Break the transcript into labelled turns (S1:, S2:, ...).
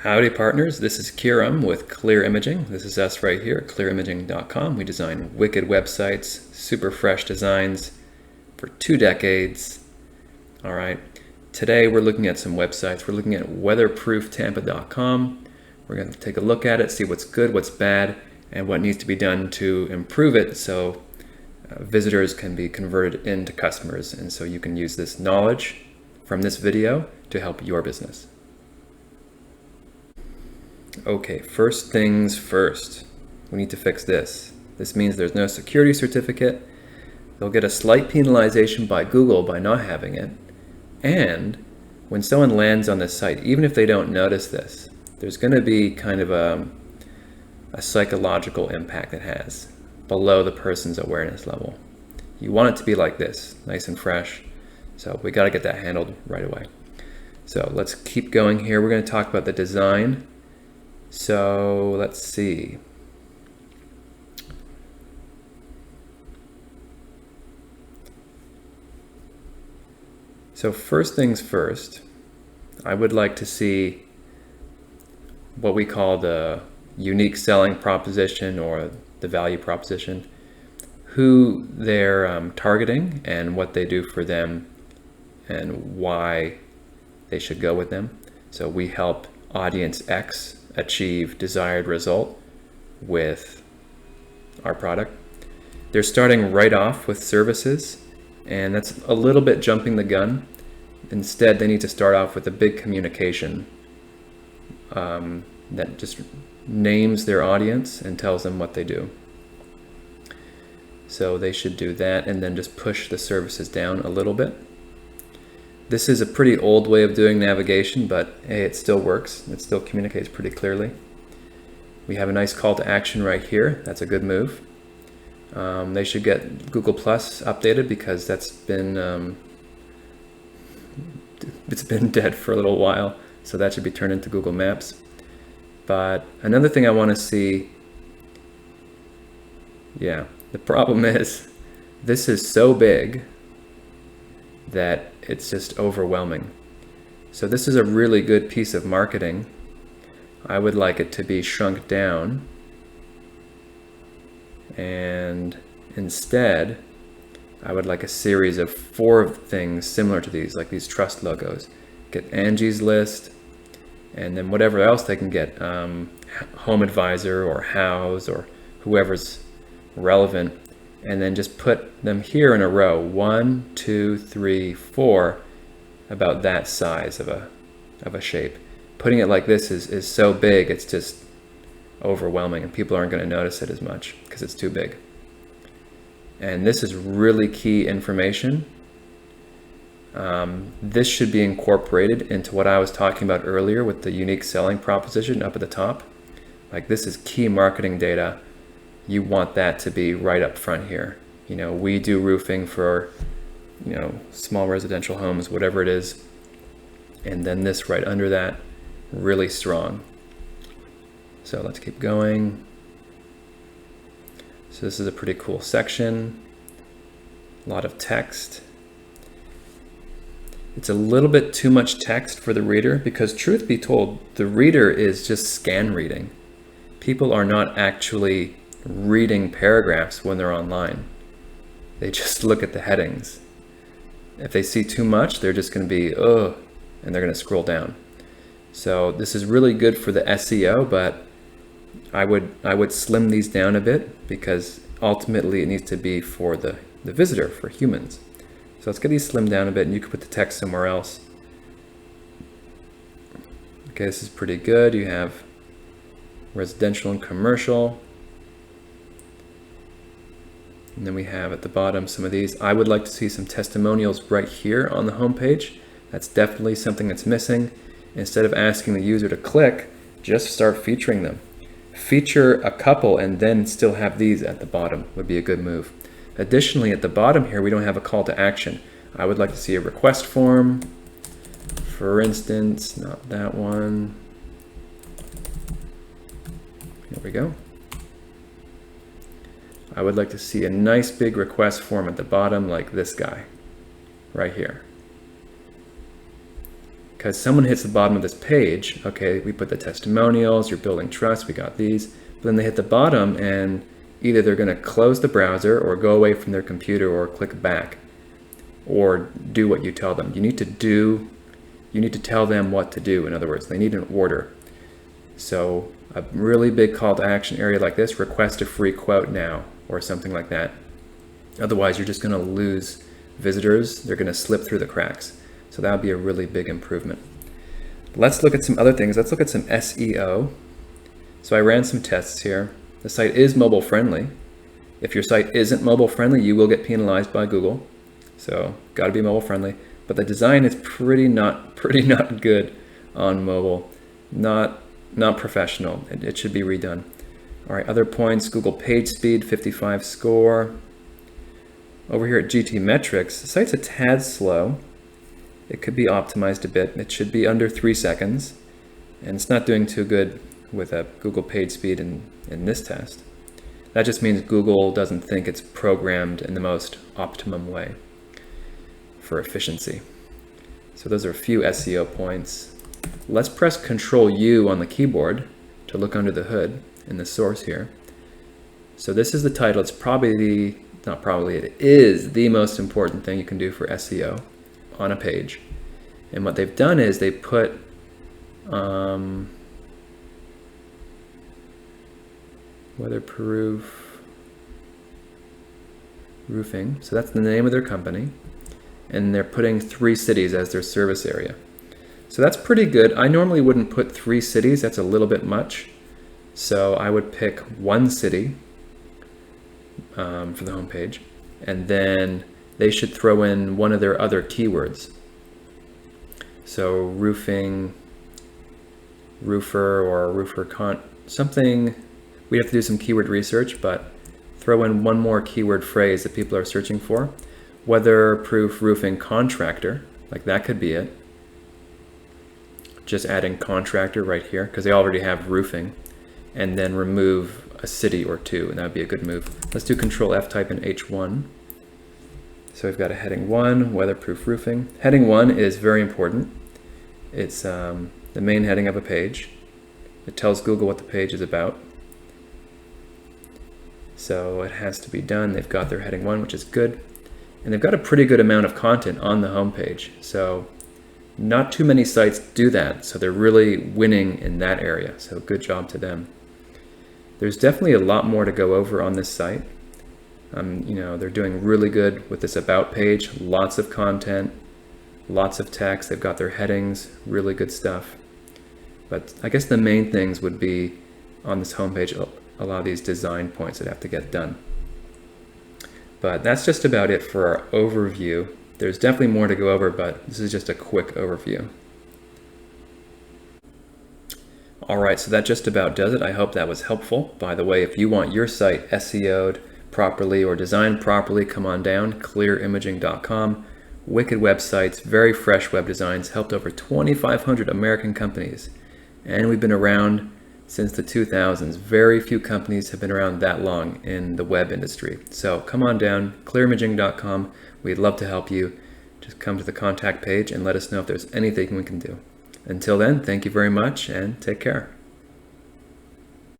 S1: Howdy partners, this is Kiram with Clear Imaging. This is us right here at clearimaging.com. We design wicked websites, super fresh designs for 2 decades. All right, today we're looking at some websites. We're looking at weatherprooftampa.com. We're going to take a look at it, see what's good, what's bad, and what needs to be done to improve it so visitors can be converted into customers. And so you can use this knowledge from this video to help your business. Okay, first things first, we need to fix this. This means there's no security certificate. They'll get a slight penalization by Google by not having it. And when someone lands on this site, even if they don't notice this, there's going to be kind of a psychological impact it has below the person's awareness level. You want it to be like this, nice and fresh. So we got to get that handled right away. So let's keep going here. We're going to talk about the design. So let's see. So first things first, I would like to see what we call the unique selling proposition or the value proposition, who they're targeting and what they do for them and why they should go with them. So we help audience X achieve desired result with our product. They're starting right off with services, and that's a little bit jumping the gun. Instead, they need to start off with a big communication that just names their audience and tells them what they do. So they should do that and then just push the services down a little bit. This is a pretty old way of doing navigation, but hey, it still works. It still communicates pretty clearly. We have a nice call to action right here. That's a good move. They should get Google Plus updated because that's been it's been dead for a little while. So that should be turned into Google Maps. But another thing I want to see, the problem is this is so big that it's just overwhelming. So this is a really good piece of marketing. I would like it to be shrunk down, and instead I would like a series of 4 things similar to these, like these trust logos. Get Angie's List, and then whatever else they can get, Home Advisor or House or whoever's relevant, and then just put them here in a row, 1, 2, 3, 4, about that size of a shape. Putting it like this is so big, it's just overwhelming, and people aren't going to notice it as much because it's too big. And this is really key information. This should be incorporated into what I was talking about earlier with the unique selling proposition up at the top. Like, this is key marketing data. You want that to be right up front here. You know, we do roofing for, small residential homes, whatever it is. And then this right under that, really strong. So let's keep going. So this is a pretty cool section. A lot of text. It's a little bit too much text for the reader because, truth be told, the reader is just scan reading. People are not actually reading paragraphs when they're online. They just look at the headings. If they see too much, they're just going to be, ugh, and they're going to scroll down. So this is really good for the SEO, but I would slim these down a bit because ultimately it needs to be for the visitor, for humans. So let's get these slimmed down a bit, and you can put the text somewhere else. Okay, this is pretty good. You have residential and commercial. And then we have at the bottom some of these. I would like to see some testimonials right here on the homepage. That's definitely something that's missing. Instead of asking the user to click, just start featuring them. Feature a couple and then still have these at the bottom would be a good move. Additionally, at the bottom here, we don't have a call to action. I would like to see a request form. For instance, not that one. Here we go. I would like to see a nice big request form at the bottom like this guy right here. because someone hits the bottom of this page. Okay, we put the testimonials, you're building trust, we got these. But then they hit the bottom and either they're going to close the browser or go away from their computer or click back or do what you tell them. You need to tell them what to do. In other words, they need an order. So a really big call to action area like this, request a free quote now or something like that. Otherwise, you're just going to lose visitors. They're going to slip through the cracks. So that would be a really big improvement. Let's look at some other things. Let's look at some SEO. So I ran some tests here. The site is mobile friendly. If your site isn't mobile friendly, you will get penalized by Google. So got to be mobile friendly. But the design is pretty not good on mobile. Not professional. It should be redone. All right, other points, Google page speed, 55 score. Over here at GT Metrics, the site's a tad slow. It could be optimized a bit. It should be under 3 seconds. And it's not doing too good with a Google page speed in this test. That just means Google doesn't think it's programmed in the most optimum way for efficiency. So those are a few SEO points. Let's press Control U on the keyboard to look under the hood in the source here. So this is the title. It's probably it is the most important thing you can do for SEO on a page. And what they've done is they put weatherproof roofing. So that's the name of their company. And they're putting 3 cities as their service area. So that's pretty good. I normally wouldn't put 3 cities. That's a little bit much. So I would pick 1 city for the homepage, and then they should throw in one of their other keywords. So roofing, roofer, or something. We'd have to do some keyword research, but throw in one more keyword phrase that people are searching for. Weatherproof roofing contractor, like that could be it. Just adding contractor right here, because they already have roofing, and then remove a city or 2, and that would be a good move. Let's do Control F, type in H1. So we've got a heading 1, weatherproof roofing. Heading 1 is very important. It's the main heading of a page. It tells Google what the page is about. So it has to be done. They've got their heading 1, which is good. And they've got a pretty good amount of content on the homepage. So not too many sites do that. So they're really winning in that area. So good job to them. There's definitely a lot more to go over on this site. They're doing really good with this about page. Lots of content, lots of text. They've got their headings, really good stuff. But I guess the main things would be on this homepage, a lot of these design points that have to get done. But that's just about it for our overview. There's definitely more to go over, but this is just a quick overview. All right, so that just about does it. I hope that was helpful. By the way, if you want your site SEO'd properly or designed properly, come on down, clearimaging.com. Wicked websites, very fresh web designs, helped over 2,500 American companies. And we've been around since the 2000s. Very few companies have been around that long in the web industry. So come on down, clearimaging.com. We'd love to help you. Just come to the contact page and let us know if there's anything we can do. Until then, thank you very much and take care.